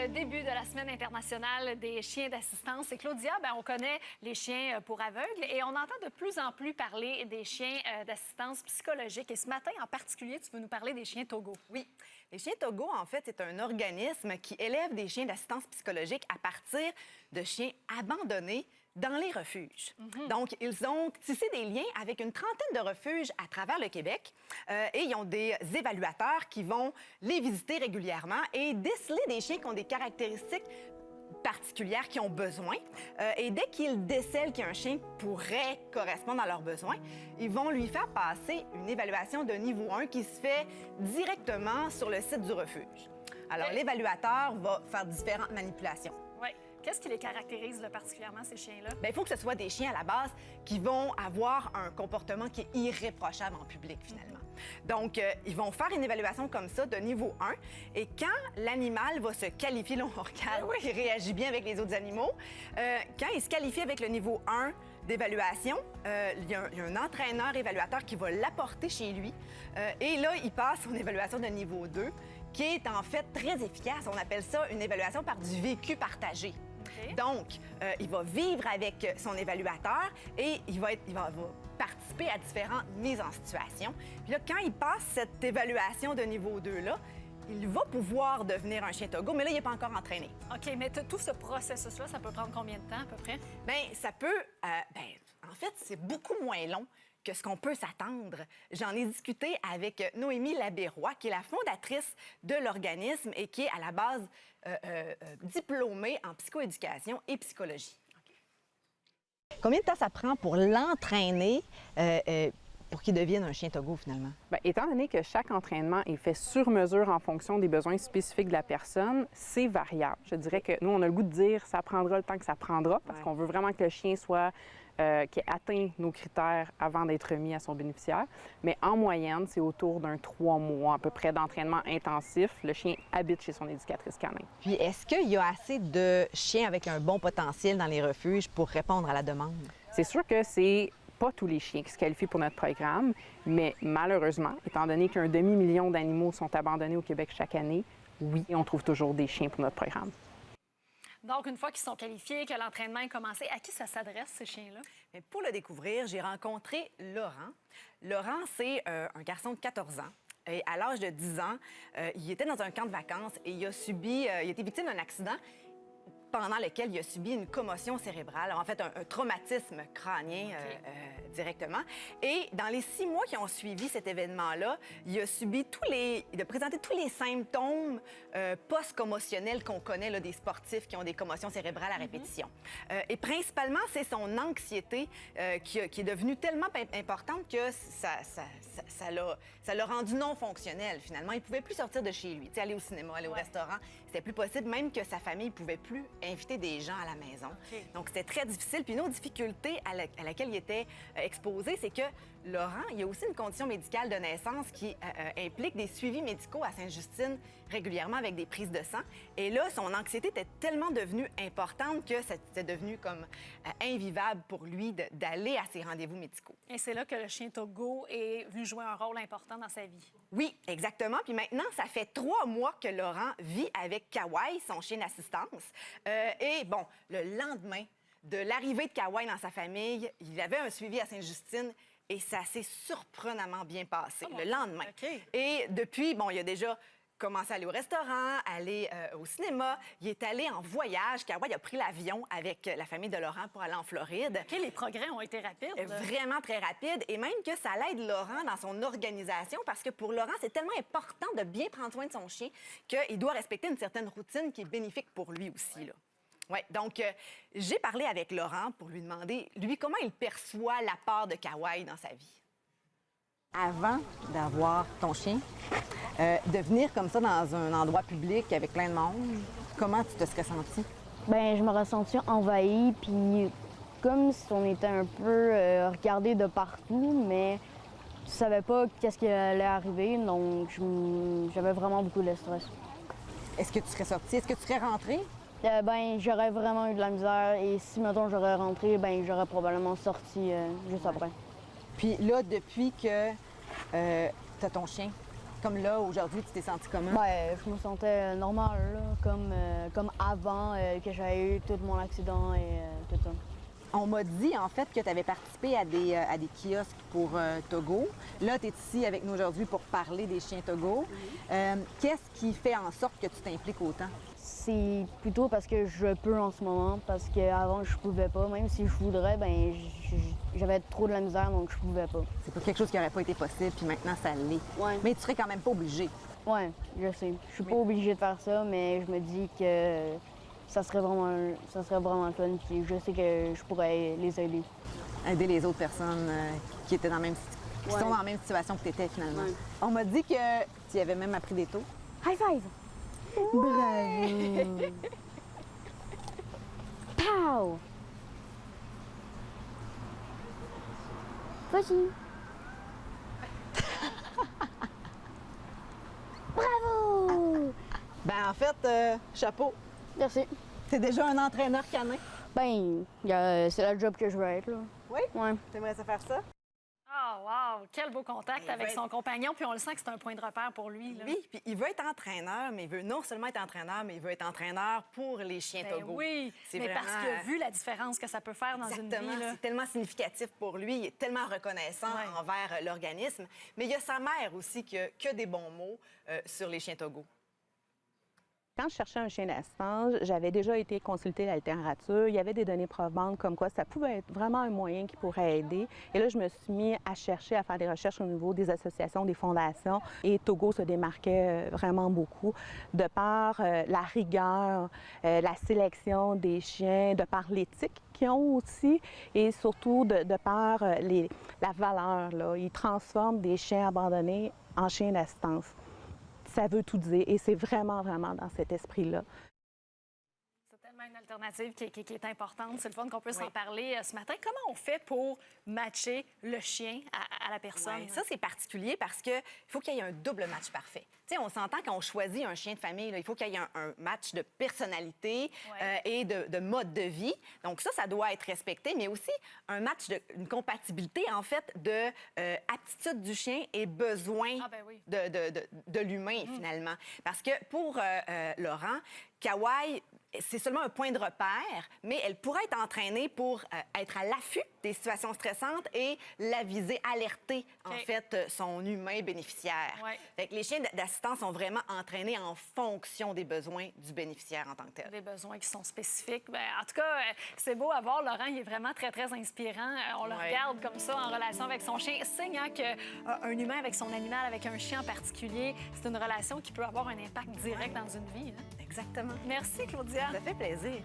le début de la Semaine internationale des chiens d'assistance. Et Claudia, on connaît les chiens pour aveugles et on entend de plus en plus parler des chiens d'assistance psychologique. Et ce matin, en particulier, tu veux nous parler des chiens Togo. Oui. Les chiens Togo, en fait, c'est un organisme qui élève des chiens d'assistance psychologique à partir de chiens abandonnés dans les refuges. Donc, ils ont tissé des liens avec une trentaine de refuges à travers le Québec et ils ont des évaluateurs qui vont les visiter régulièrement et déceler des chiens qui ont des caractéristiques particulières qui ont besoin. Et dès qu'ils décèlent qu'un chien pourrait correspondre à leurs besoins, ils vont lui faire passer une évaluation de niveau 1 qui se fait directement sur le site du refuge. Alors, l'évaluateur va faire différentes manipulations. Oui. Qu'est-ce qui les caractérise particulièrement, ces chiens-là? Bien, il faut que ce soit des chiens à la base qui vont avoir un comportement qui est irréprochable en public, finalement. Donc, ils vont faire une évaluation comme ça de niveau 1. Et quand l'animal va se qualifier, là, on regarde qu'il réagit bien avec les autres animaux, quand il se qualifie avec le niveau 1 d'évaluation, il y a un entraîneur évaluateur qui va l'apporter chez lui. Et là, il passe son évaluation de niveau 2, qui est en fait très efficace. On appelle ça une évaluation par du vécu partagé. Okay. Donc, il va vivre avec son évaluateur et il va participer à différentes mises en situation. Puis là, quand il passe cette évaluation de niveau 2-là, il va pouvoir devenir un chien Togo, mais là, il n'est pas encore entraîné. OK, mais tout ce processus-là, ça peut prendre combien de temps à peu près? Bien, ça peut... en fait, c'est beaucoup moins long que ce qu'on peut s'attendre. J'en ai discuté avec Noémie Labérois, qui est la fondatrice de l'organisme et qui est à la base diplômée en psychoéducation et psychologie. Okay. Combien de temps ça prend pour l'entraîner pour qu'il devienne un chien Togo, finalement? Bien, étant donné que chaque entraînement est fait sur mesure en fonction des besoins spécifiques de la personne, c'est variable. Je dirais que nous, on a le goût de dire ça prendra le temps que ça prendra, parce qu'on veut vraiment que le chien soit qui ait atteint nos critères avant d'être remis à son bénéficiaire. Mais en moyenne, c'est autour d'un 3 mois à peu près d'entraînement intensif. Le chien habite chez son éducatrice canin. Puis, est-ce qu'il y a assez de chiens avec un bon potentiel dans les refuges pour répondre à la demande? C'est sûr que c'est pas tous les chiens qui se qualifient pour notre programme, mais malheureusement, étant donné qu'un demi-million d'animaux sont abandonnés au Québec chaque année, oui, on trouve toujours des chiens pour notre programme. Donc, une fois qu'ils sont qualifiés, que l'entraînement est commencé, à qui ça s'adresse, ces chiens-là? Bien, pour le découvrir, j'ai rencontré Laurent. Laurent, c'est un garçon de 14 ans. Et à l'âge de 10 ans, il était dans un camp de vacances et il a été victime d'un accident pendant lequel il a subi une commotion cérébrale, en fait un traumatisme crânien directement. Et dans les 6 mois qui ont suivi cet événement-là, il a présenté tous les symptômes post-commotionnels qu'on connaît là, des sportifs qui ont des commotions cérébrales à répétition. Et principalement, c'est son anxiété qui est devenue tellement importante que ça l'a rendu non fonctionnel, finalement. Il ne pouvait plus sortir de chez lui, aller au cinéma, aller au restaurant. C'était plus possible, même que sa famille ne pouvait plus inviter des gens à la maison. Okay. Donc, c'était très difficile. Puis une autre difficulté à laquelle il était exposé, c'est que Laurent, il y a aussi une condition médicale de naissance qui implique des suivis médicaux à Sainte-Justine régulièrement avec des prises de sang. Et là, son anxiété était tellement devenue importante que c'était devenu comme invivable pour lui d'aller à ses rendez-vous médicaux. Et c'est là que le chien Togo est venu jouer un rôle important dans sa vie. Oui, exactement. Puis maintenant, ça fait 3 mois que Laurent vit avec Kawai, son chien d'assistance. Et bon, le lendemain de l'arrivée de Kawai dans sa famille, il avait un suivi à Sainte-Justine et ça s'est surprenamment bien passé le lendemain. Okay. Et depuis, bon, il a déjà commencé à aller au restaurant, aller au cinéma. Il est allé en voyage. Kawai a pris l'avion avec la famille de Laurent pour aller en Floride. OK, les progrès ont été rapides. Vraiment très rapides. Et même que ça l'aide Laurent dans son organisation parce que pour Laurent, c'est tellement important de bien prendre soin de son chien qu'il doit respecter une certaine routine qui est bénéfique pour lui aussi, là. Oui, donc j'ai parlé avec Laurent pour lui demander, lui, comment il perçoit l'apport de Kawai dans sa vie. Avant d'avoir ton chien, de venir comme ça dans un endroit public avec plein de monde, comment tu te serais sentie? Bien, je me ressentais envahie, puis comme si on était un peu regardé de partout, mais je savais pas qu'est-ce qui allait arriver, donc j'avais vraiment beaucoup de stress. Est-ce que tu serais sortie? Est-ce que tu serais rentrée? Ben, j'aurais vraiment eu de la misère et si, mettons, j'aurais rentré, ben j'aurais probablement sorti juste après. Puis là, depuis que tu as ton chien, comme là, aujourd'hui, tu t'es senti comment? Ben, je me sentais normal, là, comme avant que j'avais eu tout mon accident et tout ça. On m'a dit, en fait, que tu avais participé à des kiosques pour Togo. Là, tu es ici avec nous aujourd'hui pour parler des chiens Togo. Qu'est-ce qui fait en sorte que tu t'impliques autant? C'est plutôt parce que je peux en ce moment, parce qu'avant, je pouvais pas. Même si je voudrais, ben j'avais trop de la misère, donc je pouvais pas. C'est pas quelque chose qui n'aurait pas été possible, puis maintenant, ça l'est. Ouais. Mais tu serais quand même pas obligé. Ouais, je sais. Je suis pas obligée de faire ça, mais je me dis que ça serait vraiment le fun, puis je sais que je pourrais les aider. Aider les autres personnes qui étaient dans la même, qui Ouais. sont dans la même situation que tu étais finalement. Ouais. On m'a dit que tu y avais même appris des taux. High five! Bravo! Pow! Vas-y! Bravo! Ben en fait, chapeau. Merci. T'es déjà un entraîneur canin. Ben, c'est la job que je veux être, là. Oui? Ouais. T'aimerais ça faire ça? Ah, wow! Quel beau contact Il avec va son compagnon. Puis on le sent que c'est un point de repère pour lui. Là. Oui, puis il veut être entraîneur, mais il veut non seulement être entraîneur, mais il veut être entraîneur pour les chiens Ben Togo. oui, C'est mais vraiment, parce qu'il a vu la différence que ça peut faire dans Exactement, une vie. Là. c'est tellement significatif pour lui, il est tellement reconnaissant Ouais. envers l'organisme. Mais il y a sa mère aussi qui a que des bons mots sur les chiens Togo. Quand je cherchais un chien d'assistance, j'avais déjà été consulter la littérature. Il y avait des données probantes comme quoi ça pouvait être vraiment un moyen qui pourrait aider. Et là, je me suis mis à chercher, à faire des recherches au niveau des associations, des fondations. Et Togo se démarquait vraiment beaucoup de par la rigueur, la sélection des chiens, de par l'éthique qu'ils ont aussi et surtout de par la valeur. Là. Ils transforment des chiens abandonnés en chiens d'assistance. Ça veut tout dire et c'est vraiment, vraiment dans cet esprit-là. C'est tellement une alternative qui est importante. C'est le fun qu'on puisse Oui. en parler ce matin. Comment on fait pour matcher le chien à la personne? Ouais, ça, c'est particulier parce qu'il faut qu'il y ait un double match parfait. Tu sais, on s'entend quand on choisit un chien de famille, là, il faut qu'il y ait un match de personnalité Ouais. et de mode de vie. Donc ça doit être respecté, mais aussi un match, une compatibilité, en fait, de aptitude du chien et besoin Ah, ben oui. de l'humain, finalement. Parce que pour Laurent, Kawai, c'est seulement un point de repère, mais elle pourrait être entraînée pour être à l'affût des situations stressantes et l'aviser, alerter, en OK. fait, son humain bénéficiaire. Ouais. Fait que les chiens d'assistance sont vraiment entraînés en fonction des besoins du bénéficiaire en tant que tel. Des besoins qui sont spécifiques. Ben, en tout cas, c'est beau à voir. Laurent, il est vraiment très, très inspirant. On le Ouais. regarde comme ça en relation avec son chien. Signe hein, qu'un humain avec son animal, avec un chien en particulier, c'est une relation qui peut avoir un impact direct dans une vie. Hein. Exactement. Merci, Claudia. Ça fait plaisir.